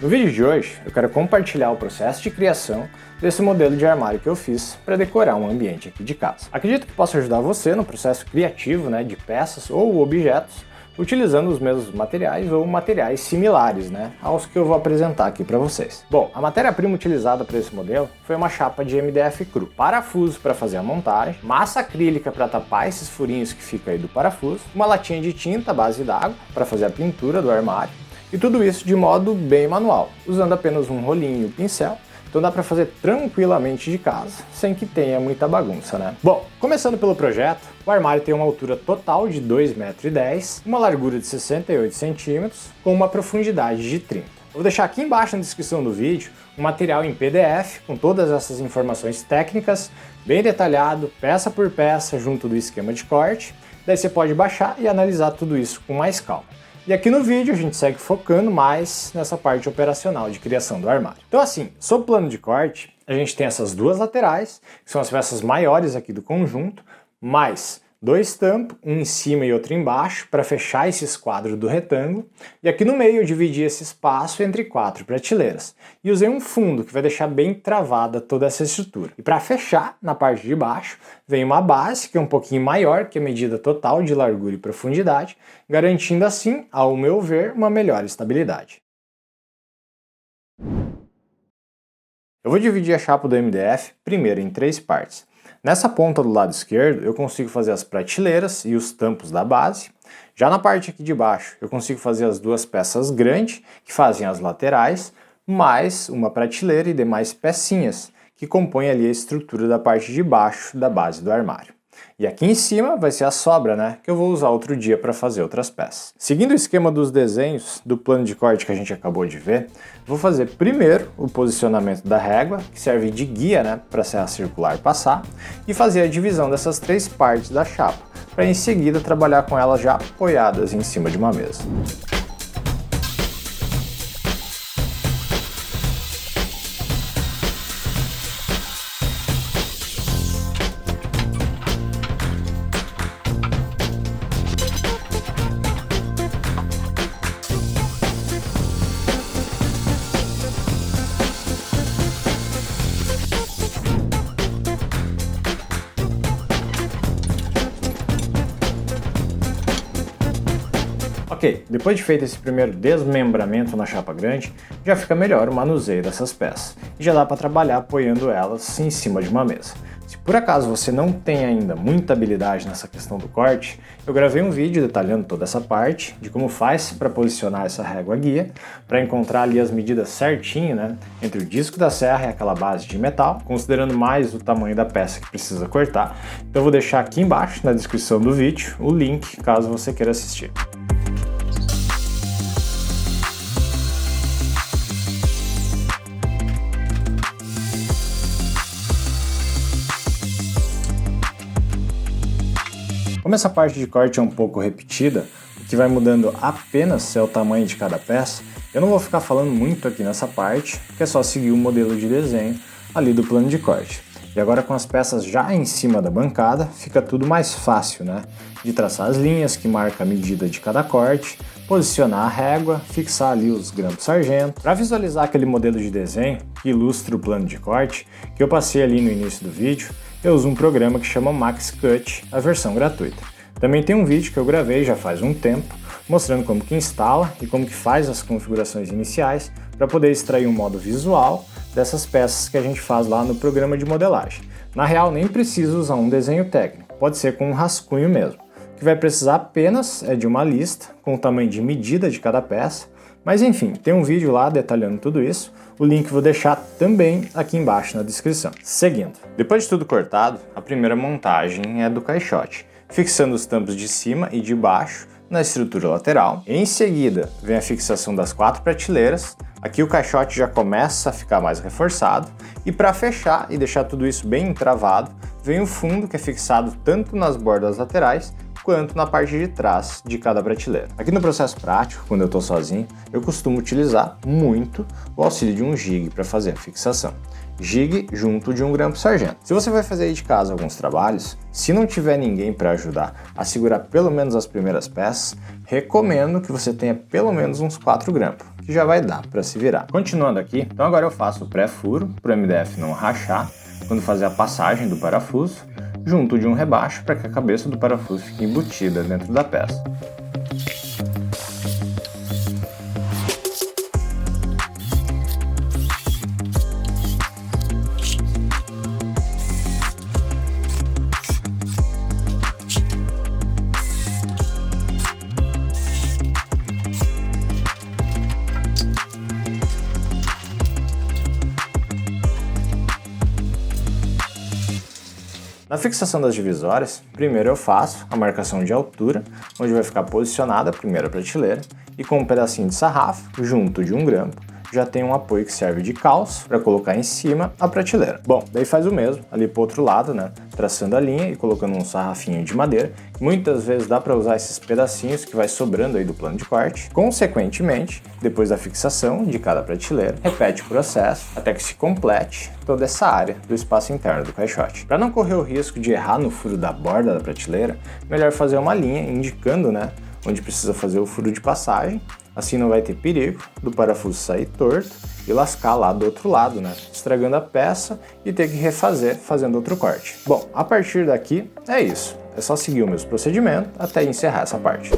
No vídeo de hoje, eu quero compartilhar o processo de criação desse modelo de armário que eu fiz para decorar um ambiente aqui de casa. Acredito que possa ajudar você no processo criativo, de peças ou objetos, utilizando os mesmos materiais ou materiais similares, aos que eu vou apresentar aqui para vocês. Bom, a matéria-prima utilizada para esse modelo foi uma chapa de MDF cru, parafuso para fazer a montagem, massa acrílica para tapar esses furinhos que ficam aí do parafuso, uma latinha de tinta à base d'água para fazer a pintura do armário, e tudo isso de modo bem manual, usando apenas um rolinho e um pincel. Então dá para fazer tranquilamente de casa, sem que tenha muita bagunça, Bom, começando pelo projeto, o armário tem uma altura total de 2,10 m, uma largura de 68 cm, com uma profundidade de 30. Eu vou deixar aqui embaixo na descrição do vídeo um material em PDF com todas essas informações técnicas, bem detalhado, peça por peça, junto do esquema de corte. Daí você pode baixar e analisar tudo isso com mais calma. E aqui no vídeo a gente segue focando mais nessa parte operacional de criação do armário. Então assim, sob o plano de corte, a gente tem essas duas laterais, que são as peças maiores aqui do conjunto, mais dois tampos, um em cima e outro embaixo, para fechar esse esquadro do retângulo. E aqui no meio eu dividi esse espaço entre 4 prateleiras. E usei um fundo que vai deixar bem travada toda essa estrutura. E para fechar, na parte de baixo, vem uma base que é um pouquinho maior que a medida total de largura e profundidade, garantindo assim, ao meu ver, uma melhor estabilidade. Eu vou dividir a chapa do MDF primeiro em 3 partes. Nessa ponta do lado esquerdo eu consigo fazer as prateleiras e os tampos da base. Já na parte aqui de baixo eu consigo fazer as duas peças grandes que fazem as laterais, mais uma prateleira e demais pecinhas que compõem ali a estrutura da parte de baixo da base do armário. E aqui em cima vai ser a sobra, que eu vou usar outro dia para fazer outras peças. Seguindo o esquema dos desenhos do plano de corte que a gente acabou de ver, vou fazer primeiro o posicionamento da régua, que serve de guia, para a serra circular passar, e fazer a divisão dessas 3 partes da chapa, para em seguida trabalhar com elas já apoiadas em cima de uma mesa. Ok, depois de feito esse primeiro desmembramento na chapa grande, já fica melhor o manuseio dessas peças e já dá para trabalhar apoiando elas em cima de uma mesa. Se por acaso você não tem ainda muita habilidade nessa questão do corte, eu gravei um vídeo detalhando toda essa parte, de como faz para posicionar essa régua guia, para encontrar ali as medidas certinho, entre o disco da serra e aquela base de metal, considerando mais o tamanho da peça que precisa cortar. Então eu vou deixar aqui embaixo na descrição do vídeo o link, caso você queira assistir. Como essa parte de corte é um pouco repetida, o que vai mudando apenas é o tamanho de cada peça, eu não vou ficar falando muito aqui nessa parte, porque é só seguir o modelo de desenho ali do plano de corte. E agora com as peças já em cima da bancada, fica tudo mais fácil, de traçar as linhas que marcam a medida de cada corte, posicionar a régua, fixar ali os grampos sargento. Para visualizar aquele modelo de desenho que ilustra o plano de corte, que eu passei ali no início do vídeo, eu uso um programa que chama MaxCut, a versão gratuita. Também tem um vídeo que eu gravei já faz um tempo, mostrando como que instala e como que faz as configurações iniciais para poder extrair um modo visual dessas peças que a gente faz lá no programa de modelagem. Na real, nem precisa usar um desenho técnico, pode ser com um rascunho mesmo. O que vai precisar apenas é de uma lista com o tamanho de medida de cada peça, mas enfim, tem um vídeo lá detalhando tudo isso, o link eu vou deixar também aqui embaixo na descrição. Seguindo, depois de tudo cortado, a primeira montagem é do caixote, fixando os tampos de cima e de baixo na estrutura lateral. Em seguida, vem a fixação das 4 prateleiras, aqui o caixote já começa a ficar mais reforçado, e para fechar e deixar tudo isso bem entravado, vem o fundo que é fixado tanto nas bordas laterais quanto na parte de trás de cada prateleira. Aqui no processo prático, quando eu estou sozinho, eu costumo utilizar muito o auxílio de um jig para fazer a fixação. Jig junto de um grampo sargento. Se você vai fazer aí de casa alguns trabalhos, se não tiver ninguém para ajudar a segurar pelo menos as primeiras peças, recomendo que você tenha pelo menos uns 4 grampos, que que já vai dar para se virar. Continuando aqui, então agora eu faço o pré-furo para o MDF não rachar quando fazer a passagem do parafuso, junto de um rebaixo para que a cabeça do parafuso fique embutida dentro da peça. Na fixação das divisórias, primeiro eu faço a marcação de altura, onde vai ficar posicionada a primeira prateleira, e com um pedacinho de sarrafo, junto de um grampo, já tem um apoio que serve de calço para colocar em cima a prateleira. Bom, daí faz o mesmo ali pro outro lado, né? Traçando a linha e colocando um sarrafinho de madeira. Muitas vezes dá para usar esses pedacinhos que vai sobrando aí do plano de corte. Consequentemente, depois da fixação de cada prateleira, repete o processo até que se complete toda essa área do espaço interno do caixote. Para não correr o risco de errar no furo da borda da prateleira, melhor fazer uma linha indicando, né, onde precisa fazer o furo de passagem. Assim não vai ter perigo do parafuso sair torto e lascar lá do outro lado, né? Estragando a peça e ter que refazer fazendo outro corte. Bom, a partir daqui é isso. É só seguir o mesmo procedimento até encerrar essa parte.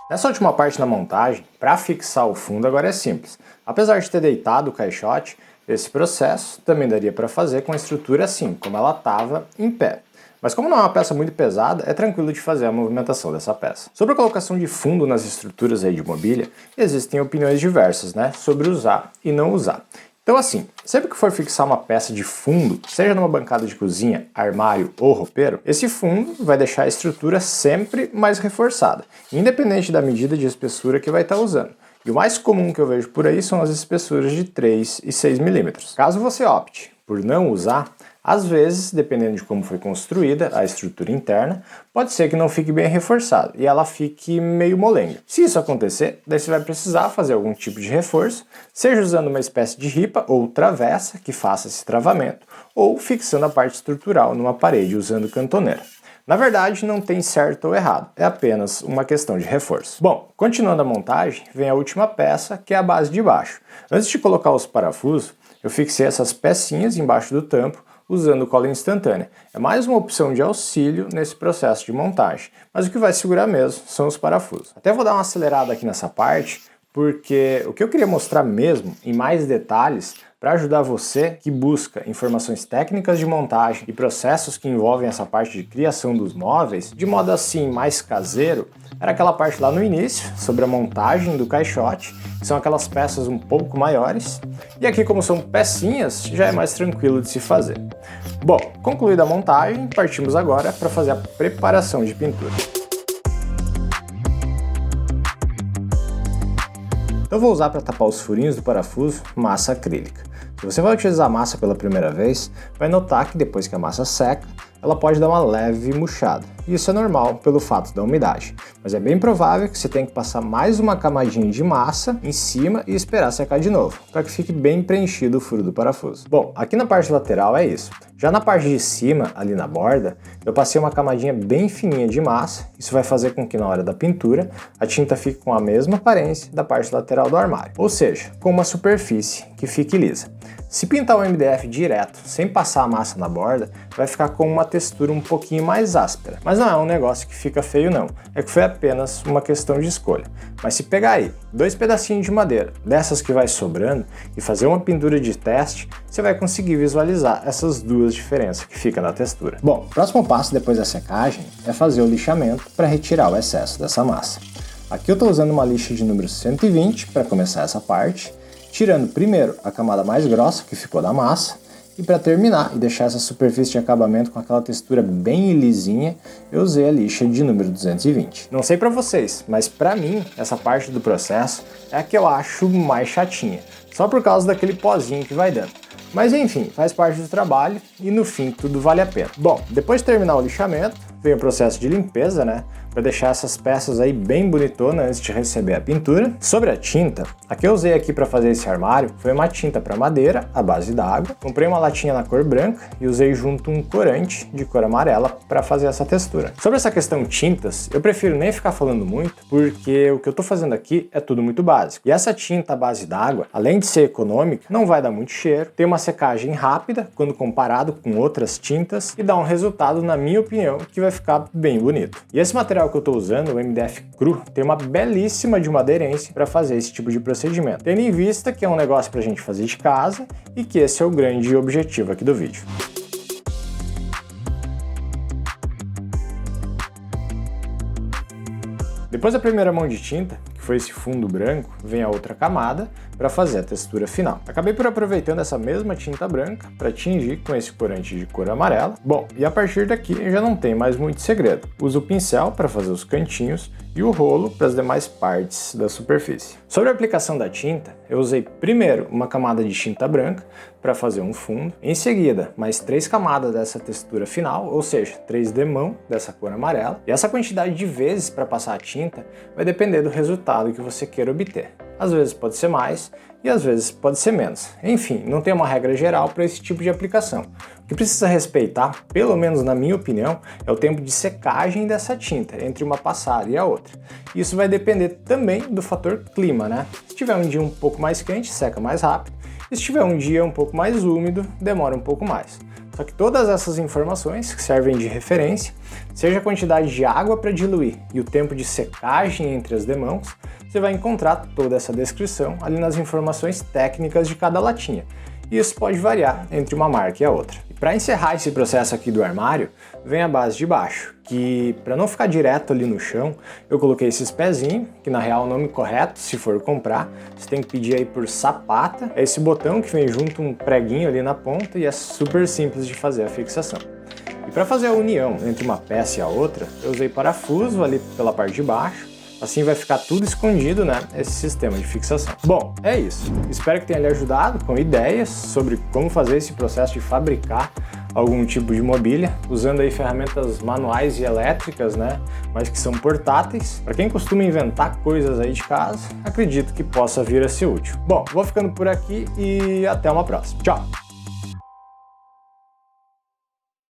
Nessa última parte da montagem, para fixar o fundo agora é simples. Apesar de ter deitado o caixote, esse processo também daria para fazer com a estrutura assim, como ela estava em pé. Mas como não é uma peça muito pesada, é tranquilo de fazer a movimentação dessa peça. Sobre a colocação de fundo nas estruturas aí de mobília, existem opiniões diversas, né, sobre usar e não usar. Então assim, sempre que for fixar uma peça de fundo, seja numa bancada de cozinha, armário ou roupeiro, esse fundo vai deixar a estrutura sempre mais reforçada, independente da medida de espessura que vai estar usando. E o mais comum que eu vejo por aí são as espessuras de 3 e 6 milímetros. Caso você opte por não usar, às vezes, dependendo de como foi construída a estrutura interna, pode ser que não fique bem reforçado e ela fique meio molenga. Se isso acontecer, daí você vai precisar fazer algum tipo de reforço, seja usando uma espécie de ripa ou travessa que faça esse travamento, ou fixando a parte estrutural numa parede usando cantoneira. Na verdade, não tem certo ou errado, é apenas uma questão de reforço. Bom, continuando a montagem, vem a última peça, que é a base de baixo. Antes de colocar os parafusos, eu fixei essas pecinhas embaixo do tampo, usando cola instantânea. É mais uma opção de auxílio nesse processo de montagem, mas o que vai segurar mesmo são os parafusos. Até vou dar uma acelerada aqui nessa parte, porque o que eu queria mostrar mesmo, em mais detalhes, para ajudar você que busca informações técnicas de montagem e processos que envolvem essa parte de criação dos móveis, de modo assim mais caseiro, era aquela parte lá no início, sobre a montagem do caixote, que são aquelas peças um pouco maiores, e aqui como são pecinhas, já é mais tranquilo de se fazer. Bom, concluída a montagem, partimos agora para fazer a preparação de pintura. Eu vou usar para tapar os furinhos do parafuso massa acrílica. Se você vai utilizar massa pela primeira vez, vai notar que depois que a massa seca, ela pode dar uma leve murchada. E isso é normal pelo fato da umidade, mas é bem provável que você tenha que passar mais uma camadinha de massa em cima e esperar secar de novo, para que fique bem preenchido o furo do parafuso. Bom, aqui na parte lateral é isso. Já na parte de cima, ali na borda, eu passei uma camadinha bem fininha de massa. Isso vai fazer com que na hora da pintura, a tinta fique com a mesma aparência da parte lateral do armário, ou seja, com uma superfície que fique lisa. Se pintar o MDF direto, sem passar a massa na borda, vai ficar com uma textura um pouquinho mais áspera. Mas não é um negócio que fica feio não, é que foi apenas uma questão de escolha. Mas se pegar aí 2 pedacinhos de madeira, dessas que vai sobrando, e fazer uma pintura de teste, você vai conseguir visualizar essas duas diferenças que fica na textura. Bom, o próximo passo depois da secagem é fazer o lixamento para retirar o excesso dessa massa. Aqui eu estou usando uma lixa de número 120 para começar essa parte, tirando primeiro a camada mais grossa que ficou da massa E para terminar e deixar essa superfície de acabamento com aquela textura bem lisinha, eu usei a lixa de número 220. Não sei para vocês, mas para mim essa parte do processo é a que eu acho mais chatinha, só por causa daquele pozinho que vai dando. Mas enfim, faz parte do trabalho e no fim tudo vale a pena. Bom, depois de terminar o lixamento, vem o processo de limpeza, né? Para deixar essas peças aí bem bonitonas antes de receber a pintura. Sobre a tinta, a que eu usei aqui para fazer esse armário foi uma tinta para madeira, à base d'água. Comprei uma latinha na cor branca e usei junto um corante de cor amarela para fazer essa textura. Sobre essa questão tintas, eu prefiro nem ficar falando muito, porque o que eu tô fazendo aqui é tudo muito básico. E essa tinta à base d'água, além de ser econômica, não vai dar muito cheiro, tem uma secagem rápida quando comparado com outras tintas e dá um resultado, na minha opinião, que vai ficar bem bonito. E esse material que eu estou usando, o MDF Cru, tem uma belíssima de uma aderência para fazer esse tipo de procedimento, tendo em vista que é um negócio para a gente fazer de casa e que esse é o grande objetivo aqui do vídeo. Depois da primeira mão de tinta, que foi esse fundo branco, vem a outra camada para fazer a textura final. Acabei por aproveitando essa mesma tinta branca para tingir com esse corante de cor amarela. Bom, e a partir daqui já não tem mais muito segredo. Uso o pincel para fazer os cantinhos e o rolo para as demais partes da superfície. Sobre a aplicação da tinta, eu usei primeiro uma camada de tinta branca para fazer um fundo, em seguida mais 3 camadas dessa textura final, ou seja, 3 demão dessa cor amarela, e essa quantidade de vezes para passar a tinta vai depender do resultado que você queira obter. Às vezes pode ser mais e às vezes pode ser menos. Enfim, não tem uma regra geral para esse tipo de aplicação. O que precisa respeitar, pelo menos na minha opinião, é o tempo de secagem dessa tinta entre uma passada e a outra. Isso vai depender também do fator clima, né? Se tiver um dia um pouco mais quente, seca mais rápido. E se tiver um dia um pouco mais úmido, demora um pouco mais. Só que todas essas informações que servem de referência, seja a quantidade de água para diluir e o tempo de secagem entre as demãos, você vai encontrar toda essa descrição ali nas informações técnicas de cada latinha. E isso pode variar entre uma marca e a outra. E para encerrar esse processo aqui do armário, vem a base de baixo, que para não ficar direto ali no chão, eu coloquei esses pezinhos, que na real é o nome correto, se for comprar, você tem que pedir aí por sapata. É esse botão que vem junto um preguinho ali na ponta e é super simples de fazer a fixação. E para fazer a união entre uma peça e a outra, eu usei parafuso ali pela parte de baixo. Assim vai ficar tudo escondido, né, esse sistema de fixação. Bom, é isso. Espero que tenha lhe ajudado com ideias sobre como fazer esse processo de fabricar algum tipo de mobília, usando aí ferramentas manuais e elétricas, né, mas que são portáteis. Para quem costuma inventar coisas aí de casa, acredito que possa vir a ser útil. Bom, vou ficando por aqui e até uma próxima. Tchau!